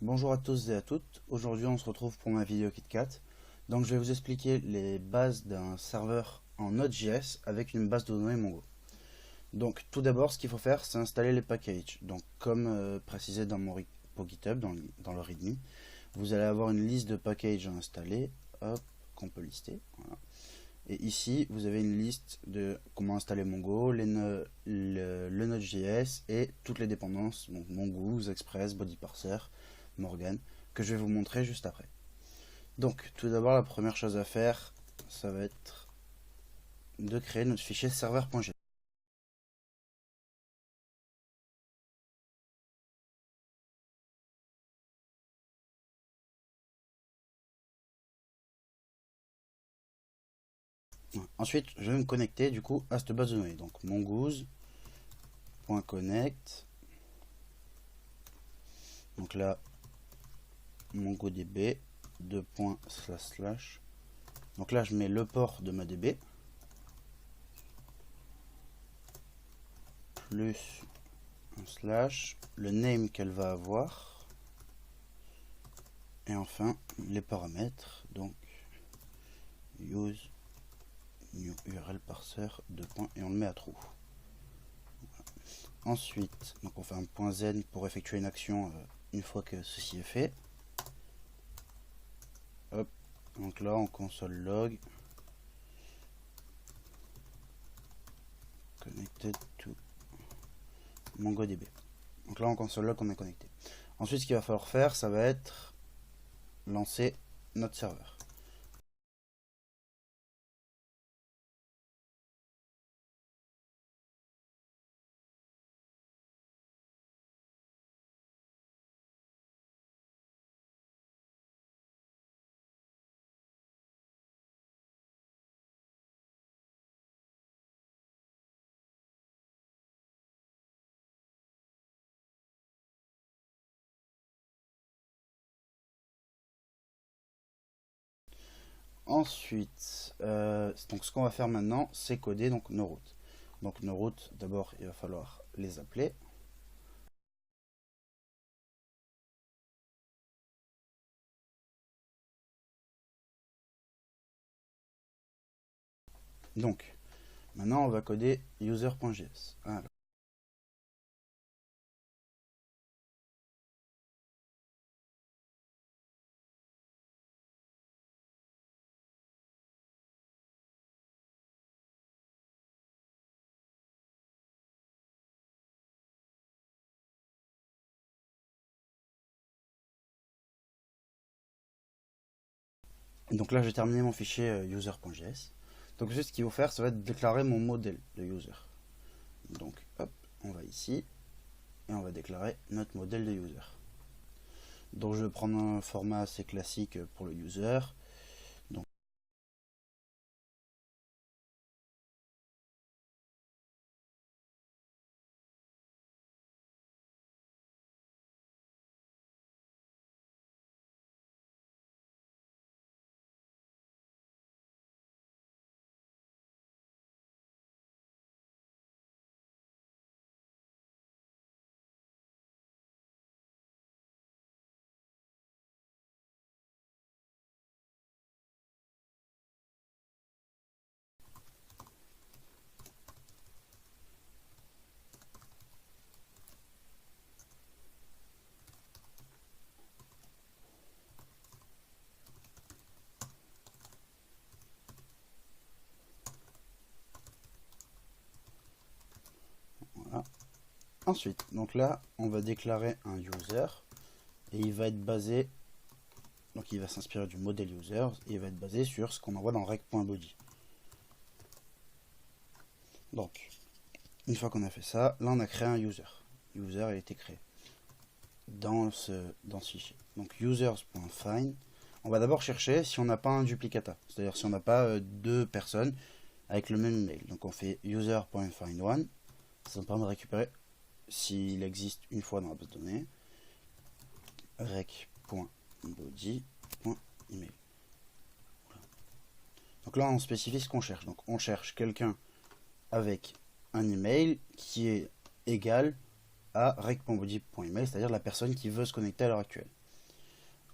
Bonjour à tous et à toutes, aujourd'hui on se retrouve pour ma vidéo KitKat. Donc je vais vous expliquer les bases d'un serveur en Node.js avec une base de données Mongo. Donc tout d'abord ce qu'il faut faire c'est installer les packages. Donc comme précisé dans mon repo GitHub, dans le README, vous allez avoir une liste de packages à installer, hop, qu'on peut lister. Voilà. Et ici vous avez une liste de comment installer Mongo, le Node.js et toutes les dépendances, donc Mongoose, Express, BodyParser, Morgan, que je vais vous montrer juste après. Donc, tout d'abord, la première chose à faire, ça va être de créer notre fichier serveur.js. Ensuite, je vais me connecter du coup à cette base de données. Donc, mongoose.connect. Donc là, mongodb, deux points, slash. Donc là, je mets le port de ma DB. Plus un slash, le name qu'elle va avoir. Et enfin, les paramètres. Donc, use new URL parser, deux points, et on le met à true. Ensuite, donc on fait un point Z pour effectuer une action une fois que ceci est fait. Hop, donc là en console log, connected to MongoDB. Donc là en console log on est connecté. Ensuite ce qu'il va falloir faire, ça va être lancer notre serveur. Ensuite, donc ce qu'on va faire maintenant, c'est coder donc nos routes. Donc nos routes, d'abord, il va falloir les appeler. Donc, maintenant, on va coder user.js. Alors, donc là, j'ai terminé mon fichier user.js. Donc, juste ce qu'il faut faire, ça va être déclarer mon modèle de user. Donc, hop, on va ici et on va déclarer notre modèle de user. Donc, je vais prendre un format assez classique pour le user. Donc, voilà. Ensuite, donc là, on va déclarer un user et il va être basé, donc il va s'inspirer du modèle user et il va être basé sur ce qu'on envoie dans rec.body. Donc, une fois qu'on a fait ça, là on a créé un user. User a été créé dans ce fichier. Donc users.find, on va d'abord chercher si on n'a pas un duplicata, c'est-à-dire si on n'a pas deux personnes avec le même email. Donc on fait user.find1, ça nous permet de récupérer s'il existe une fois dans la base de données, rec.body.email. Voilà. Donc là on spécifie ce qu'on cherche. Donc on cherche quelqu'un avec un email qui est égal à rec.body.email, c'est-à-dire la personne qui veut se connecter à l'heure actuelle.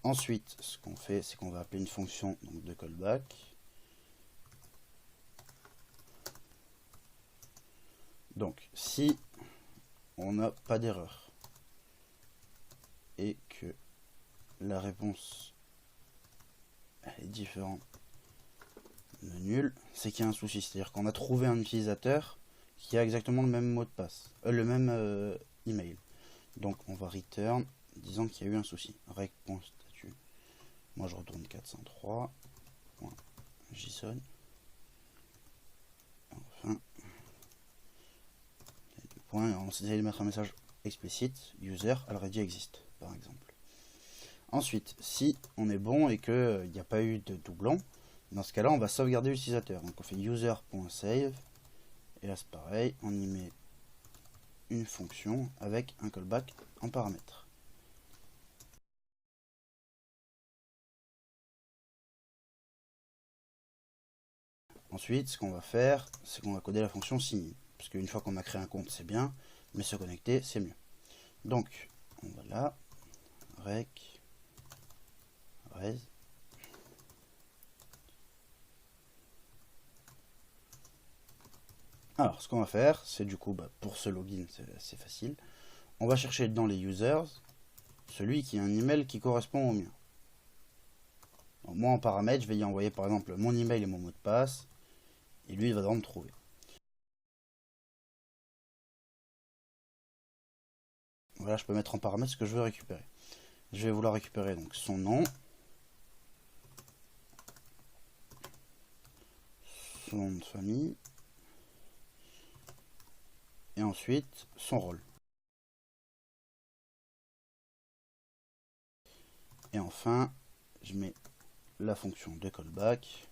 Ensuite, ce qu'on fait, c'est qu'on va appeler une fonction donc, de callback. Donc, si on n'a pas d'erreur et que la réponse est différente de nul, c'est qu'il y a un souci. C'est-à-dire qu'on a trouvé un utilisateur qui a exactement le même mot de passe, le même email. Donc, on va return disant qu'il y a eu un souci. Rec.statut. Moi, je retourne 403.json. Enfin, on essaie de mettre un message explicite, user already exist, par exemple. Ensuite, si on est bon et qu'il n'y a pas eu de doublon, dans ce cas-là, on va sauvegarder l'utilisateur. Donc on fait user.save, et là c'est pareil, on y met une fonction avec un callback en paramètre. Ensuite, ce qu'on va faire, c'est qu'on va coder la fonction sign. Parce qu'une fois qu'on a créé un compte, c'est bien, mais se connecter, c'est mieux. Donc, on va là, rec, res. Alors, ce qu'on va faire, c'est du coup, pour ce login, c'est facile. On va chercher dans les users celui qui a un email qui correspond au mien. Donc, moi, en paramètre, je vais y envoyer par exemple mon email et mon mot de passe. Et lui, il va devoir me trouver. Voilà, je peux mettre en paramètre ce que je veux récupérer. Je vais vouloir récupérer donc son nom, son nom de famille, et ensuite son rôle. Et enfin, je mets la fonction de callback.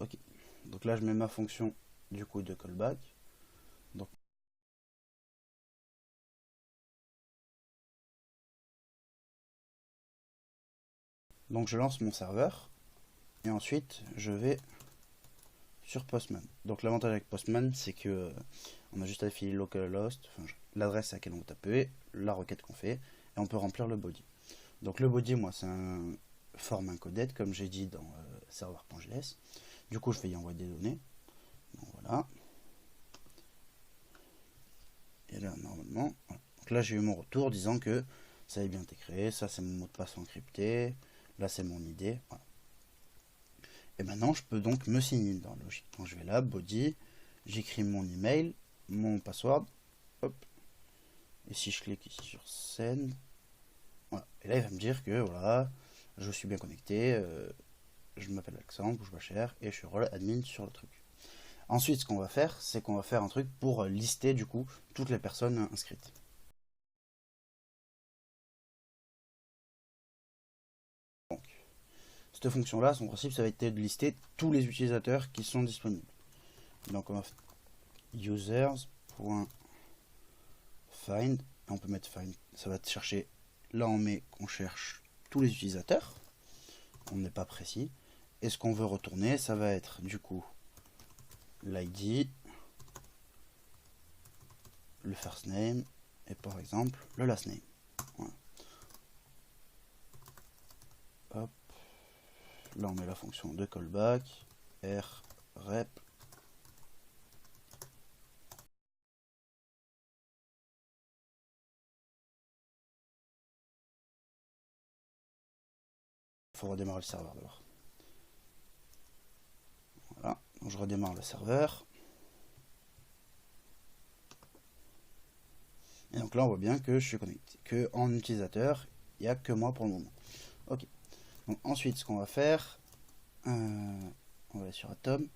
Ok. Donc là, je mets ma fonction du coup de callback. Donc je lance mon serveur. Et ensuite, je vais sur Postman. Donc l'avantage avec Postman, c'est que on a juste à filer localhost, l'adresse à laquelle on tape, la requête qu'on fait, et on peut remplir le body. Donc le body, moi, c'est un form encoded, comme j'ai dit dans server.js. Du coup, je vais y envoyer des données. Donc voilà. Et là, normalement, voilà. Donc là, j'ai eu mon retour disant que ça avait bien été créé. Ça, c'est mon mot de passe encrypté. Là, c'est mon ID. Voilà. Et maintenant, je peux donc me signer dans la logique. Quand je vais là, body, j'écris mon email, mon password. Hop. Et si je clique ici sur send, voilà. Et là, il va me dire que voilà, je suis bien connecté. Je m'appelle Alexandre, bouge pas cher, et je suis rôle admin sur le truc. Ensuite, ce qu'on va faire, c'est qu'on va faire un truc pour lister du coup toutes les personnes inscrites. Donc, cette fonction-là, son principe, ça va être de lister tous les utilisateurs qui sont disponibles. Donc, on va faire users.find, on peut mettre find, ça va te chercher. Là, on met qu'on cherche tous les utilisateurs. On n'est pas précis. Et ce qu'on veut retourner, ça va être du coup l'ID, le first name et par exemple le last name. Voilà. Hop. Là on met la fonction de callback, r rep. Il faut redémarrer le serveur d'abord. Voilà, donc je redémarre le serveur. Et donc là on voit bien que je suis connecté, que en utilisateur, il n'y a que moi pour le moment. Ok. Donc ensuite ce qu'on va faire, on va aller sur Atom.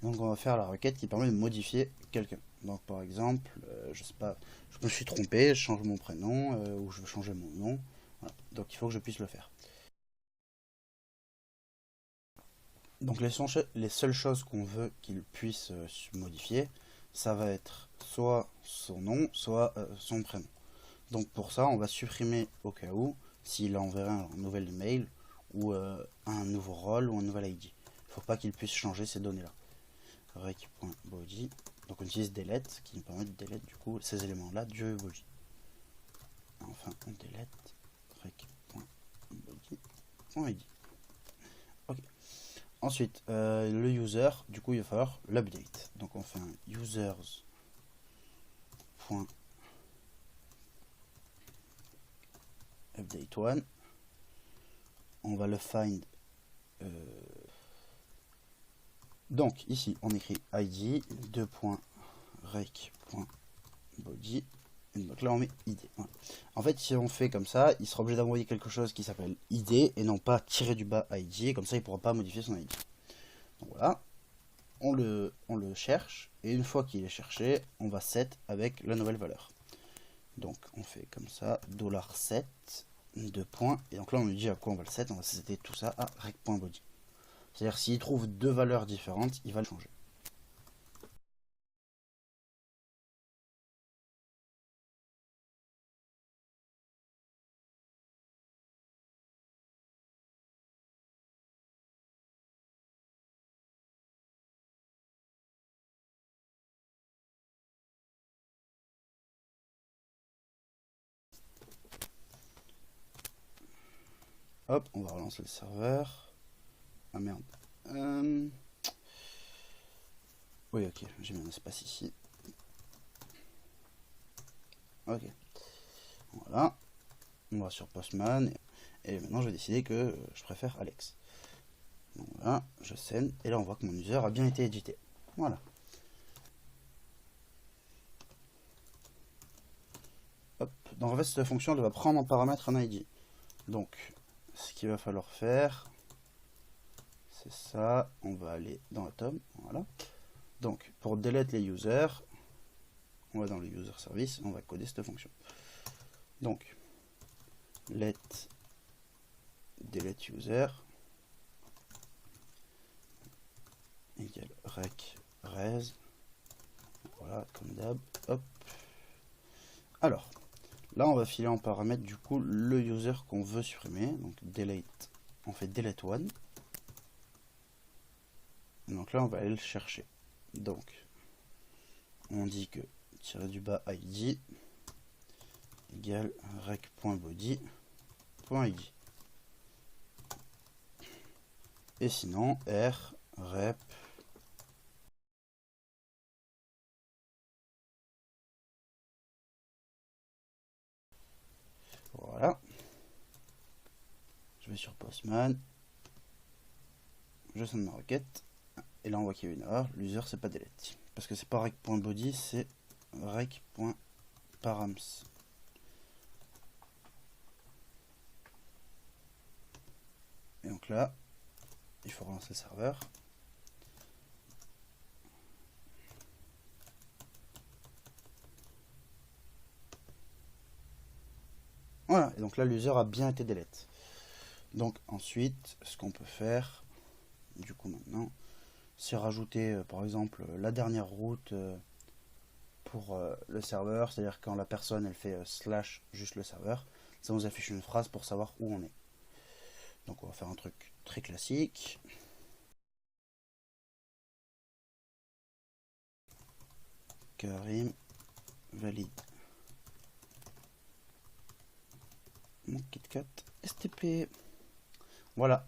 Donc on va faire la requête qui permet de modifier quelqu'un. Donc par exemple, je sais pas, je me suis trompé, je change mon prénom ou je veux changer mon nom. Voilà. Donc il faut que je puisse le faire. Donc les seules choses qu'on veut qu'il puisse modifier, ça va être soit son nom, soit son prénom. Donc pour ça, on va supprimer au cas où s'il enverrait un nouvel email ou un nouveau rôle ou un nouvel ID. Il ne faut pas qu'il puisse changer ces données-là. Rec.body. Donc on utilise delete qui nous permet de delete du coup ces éléments-là du body. enfin on delete rec.body.id. Ok. Ensuite, le user, du coup il va falloir l'update. Donc on fait un users.update1. On va le find. Donc ici on écrit id 2.rec.body. Donc là on met id. Voilà. En fait si on fait comme ça, il sera obligé d'envoyer quelque chose qui s'appelle id et non pas tirer du bas id. Comme ça il ne pourra pas modifier son id. Donc voilà, on le cherche et une fois qu'il est cherché, on va set avec la nouvelle valeur. Donc on fait comme ça, $set, 2 points, et donc là on lui dit à quoi on va le set, on va setter tout ça à rec.body. C'est-à-dire s'il trouve deux valeurs différentes, il va le changer. Hop, on va relancer le serveur. Ah merde. Oui, ok, j'ai mis un espace ici. Ok. Voilà. On va sur Postman. Et maintenant, je vais décider que je préfère Alex. Donc voilà, je scène. Et là, on voit que mon user a bien été édité. Voilà. Hop. Donc en fait, cette fonction, elle va prendre en paramètre un ID. Donc, ce qu'il va falloir faire, c'est ça. On va aller dans Atom. Voilà. Donc, pour delete les users, on va dans le user service, on va coder cette fonction. Donc, let delete user égale rec res. Voilà, comme d'hab. Hop. Alors, là, on va filer en paramètre du coup le user qu'on veut supprimer. Donc, delete, on fait delete one. Donc là, on va aller le chercher. Donc, on dit que tirer du bas id égale rec.body.id. Et sinon, r rep voilà. Je vais sur Postman. Je sonne ma requête. Et là, on voit qu'il y a une erreur. L'user, c'est pas delete. Parce que c'est pas rec.body, c'est rec.params. Et donc là, il faut relancer le serveur. Voilà, et donc là, l'user a bien été delete. Donc ensuite, ce qu'on peut faire, du coup maintenant, c'est rajouter par exemple la dernière route pour le serveur, c'est-à-dire quand la personne elle fait slash juste le serveur, ça nous affiche une phrase pour savoir où on est. Donc on va faire un truc très classique. Karim valide mon KitKat STP. Voilà.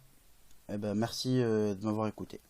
Eh ben merci de m'avoir écouté.